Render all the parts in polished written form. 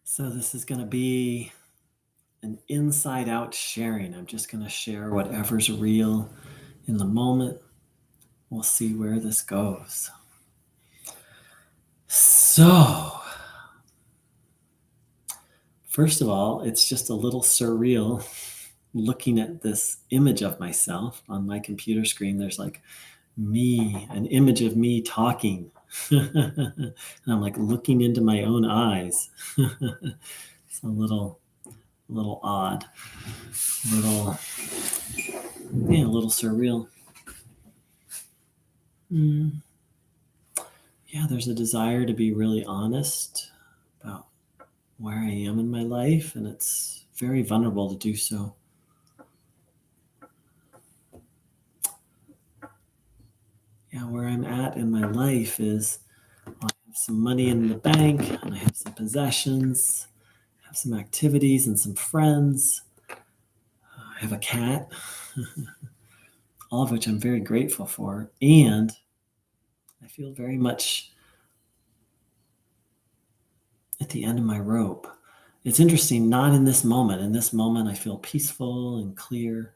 So this is going to be an inside out sharing. I'm just going to share whatever's real in the moment. We'll see where this goes. So, first of all, it's just a little surreal looking at this image of myself on my computer screen. There's like me, an image of me talking. And I'm like looking into my own eyes. It's a little odd, a little surreal. Yeah, there's a desire to be really honest about where I am in my life, and it's very vulnerable to do so. Yeah, where I'm at in my life is I have some money in the bank, and I have some possessions, I have some activities and some friends. I have a cat, all of which I'm very grateful for, and I feel very much at the end of my rope. It's interesting, not in this moment. In this moment, I feel peaceful and clear.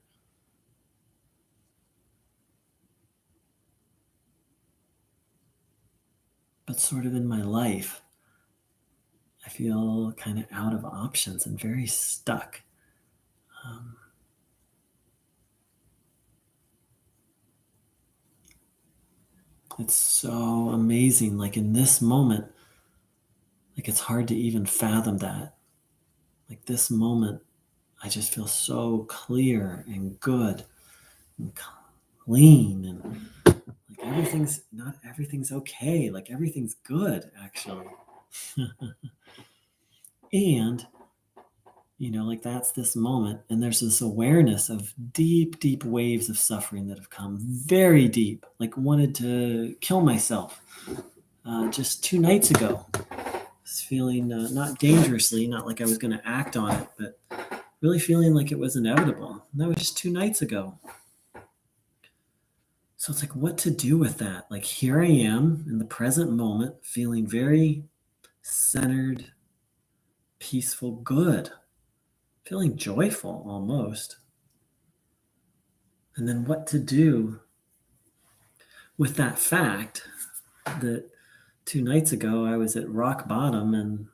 But sort of in my life, I feel kind of out of options and very stuck. It's so amazing. Like in this moment, like it's hard to even fathom that. Like this moment, I just feel so clear and good and clean, and like not everything's okay. Like everything's good, actually. And like that's this moment, and there's this awareness of deep waves of suffering that have come very deep, like wanted to kill myself just 2 nights ago. I was feeling not dangerously, not like I was going to act on it, but really feeling like it was inevitable. And that was just 2 nights ago. So it's like what to do with that. Like here I am in the present moment, feeling very centered, peaceful, good, feeling joyful almost. And then what to do with that fact that 2 nights ago I was at rock bottom and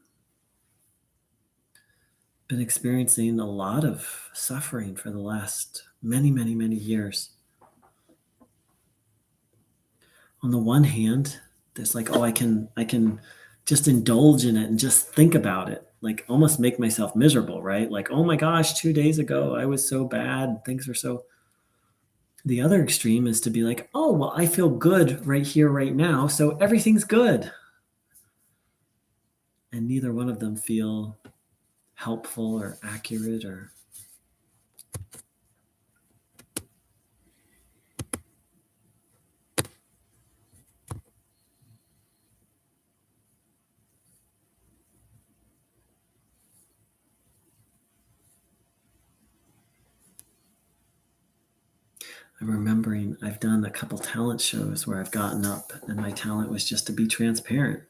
been experiencing a lot of suffering for the last many years. On the one hand, there's like, I can just indulge in it and just think about it, like almost make myself miserable, right? Like, oh my gosh, 2 days ago I was so bad, things were so. The other extreme is to be like, oh, well, I feel good right here, right now, so everything's good. And neither one of them feel helpful or accurate or. I'm remembering I've done a couple talent shows where I've gotten up and my talent was just to be transparent.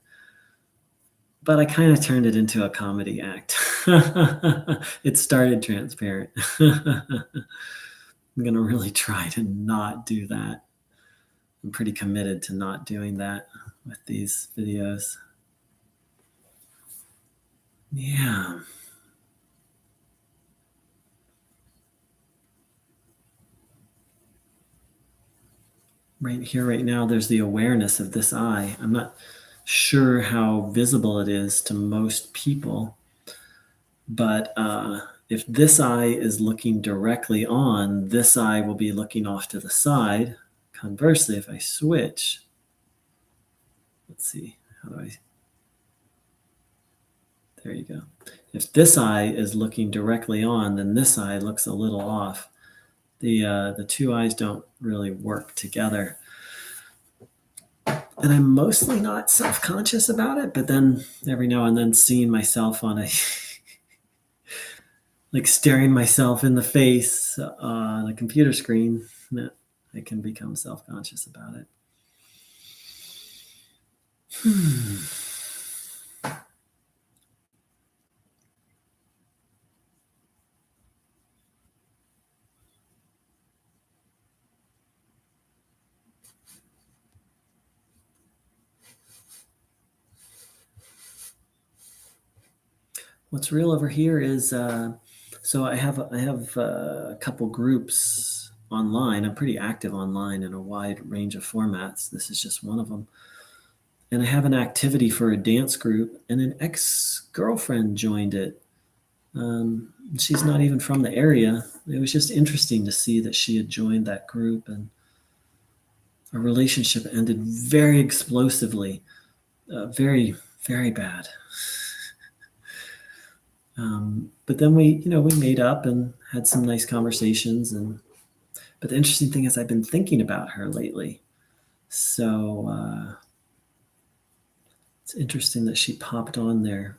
But I kind of turned it into a comedy act. It started transparent. I'm going to really try to not do that. I'm pretty committed to not doing that with these videos. Yeah. Right here, right now, there's the awareness of this eye. I'm not sure how visible it is to most people, but if this eye is looking directly on, this eye will be looking off to the side. Conversely, if I switch, let's see, how do I, there you go. If this eye is looking directly on, then this eye looks a little off. The two eyes don't really work together. And I'm mostly not self-conscious about it, but then every now and then seeing myself on a like staring myself in the face on a computer screen, I can become self-conscious about it. What's real over here is so I have a couple groups online. I'm pretty active online in a wide range of formats. This is just one of them. And I have an activity for a dance group, and an ex-girlfriend joined it. She's not even from the area. It was just interesting to see that she had joined that group, and our relationship ended very explosively, very, very bad. But then we made up and had some nice conversations. But the interesting thing is I've been thinking about her lately. So it's interesting that she popped on there.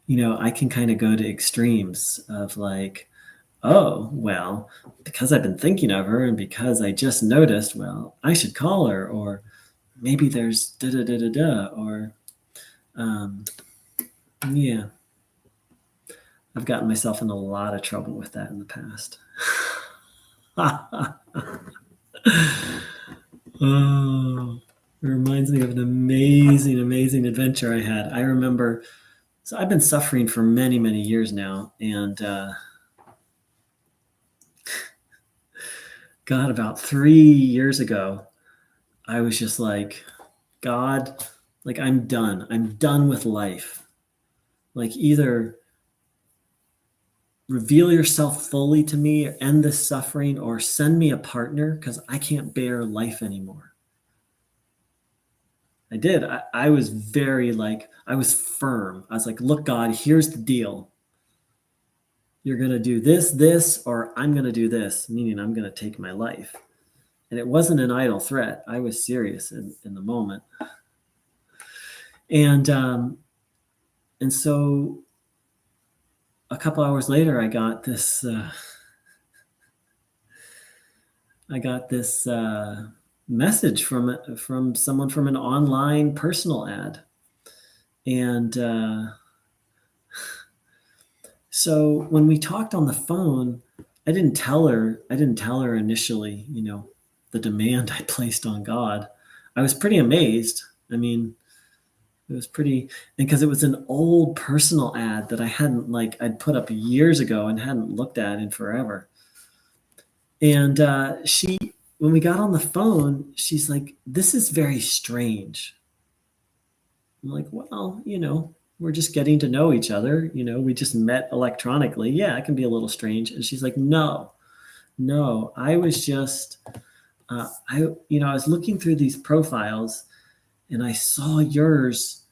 I can kind of go to extremes of like, oh, well, because I've been thinking of her and because I just noticed, well, I should call her, or maybe there's da da da da da, or yeah, I've gotten myself in a lot of trouble with that in the past. Oh, it reminds me of an amazing, amazing adventure I had. I remember, so I've been suffering for many, many years now, and God, about 3 years ago, I was just like, God, like I'm done. I'm done with life. Like either reveal yourself fully to me, or end this suffering, or send me a partner because I can't bear life anymore. I did. I was very like, I was firm. I was like, look, God, here's the deal. You're going to do this, or I'm going to do this, meaning I'm going to take my life. And it wasn't an idle threat. I was serious in the moment. And so a couple hours later, I got this message from someone from an online personal ad. And so when we talked on the phone, I didn't tell her initially, the demand I placed on God. I was pretty amazed. I mean, it was pretty, and because it was an old personal ad that I'd put up years ago and hadn't looked at in forever. And when we got on the phone, she's like, "This is very strange." I'm like, "Well, we're just getting to know each other. We just met electronically. Yeah, it can be a little strange." And she's like, "No, no, I was just, I was looking through these profiles and I saw yours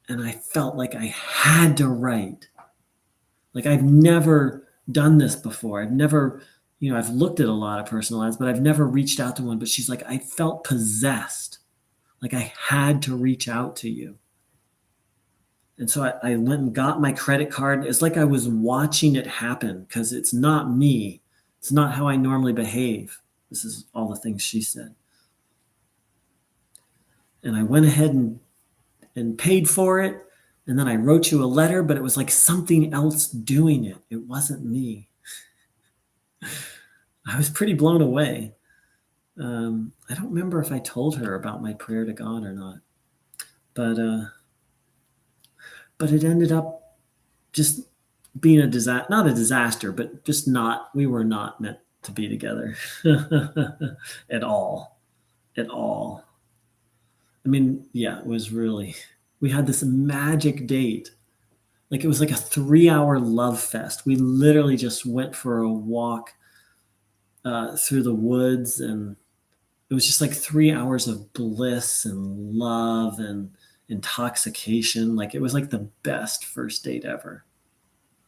and I felt like I had to write. Like I've never done this before. I've never, I've looked at a lot of personal ads, but I've never reached out to one." But she's like, "I felt possessed. Like I had to reach out to you." And so I went and got my credit card. It's like I was watching it happen because it's not me. It's not how I normally behave. This is all the things she said. And I went ahead and paid for it. And then I wrote you a letter, but it was like something else doing it. It wasn't me. I was pretty blown away. I don't remember if I told her about my prayer to God or not, but it ended up just being a disaster, not a disaster, but just we were not meant to be together at all, at all. I mean, yeah, it was really, we had this magic date. Like it was like a 3-hour love fest. We literally just went for a walk through the woods, and it was just like 3 hours of bliss and love and intoxication. Like it was like the best first date ever.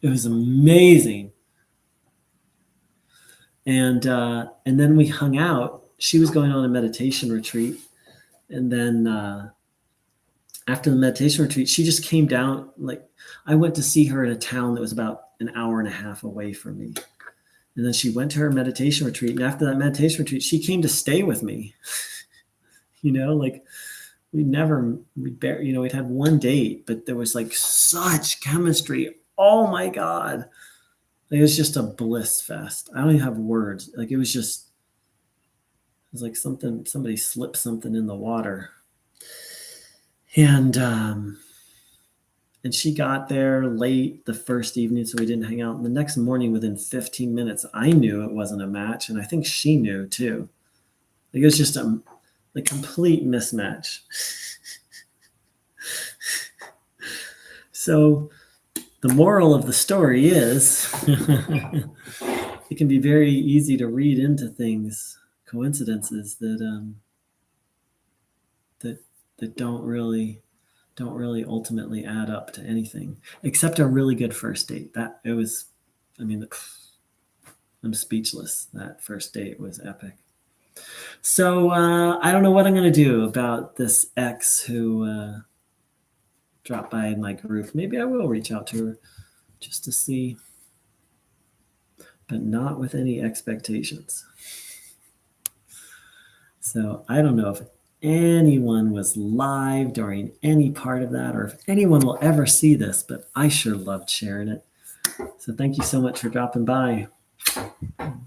It was amazing. And then we hung out. She was going on a meditation retreat, and then after the meditation retreat, she just came down. Like I went to see her in a town that was about an hour and a half away from me. And then she went to her meditation retreat. And after that meditation retreat, she came to stay with me. Like we'd had one date, but there was like such chemistry. Oh my God. Like, it was just a bliss fest. I don't even have words. Like it was like somebody slipped something in the water. And And she got there late the first evening, so we didn't hang out. And the next morning, within 15 minutes, I knew it wasn't a match, and I think she knew too. It was just a complete mismatch. So the moral of the story is it can be very easy to read into things, coincidences that that don't really ultimately add up to anything, except a really good first date. That it was, I mean, I'm speechless. That first date was epic. So I don't know what I'm going to do about this ex who dropped by my group. Maybe I will reach out to her just to see, but not with any expectations. So I don't know if anyone was live during any part of that, or if anyone will ever see this, but I sure loved sharing it. So thank you so much for dropping by.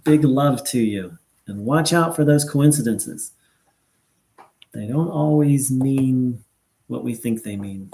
Big love to you, and watch out for those coincidences. They don't always mean what we think they mean.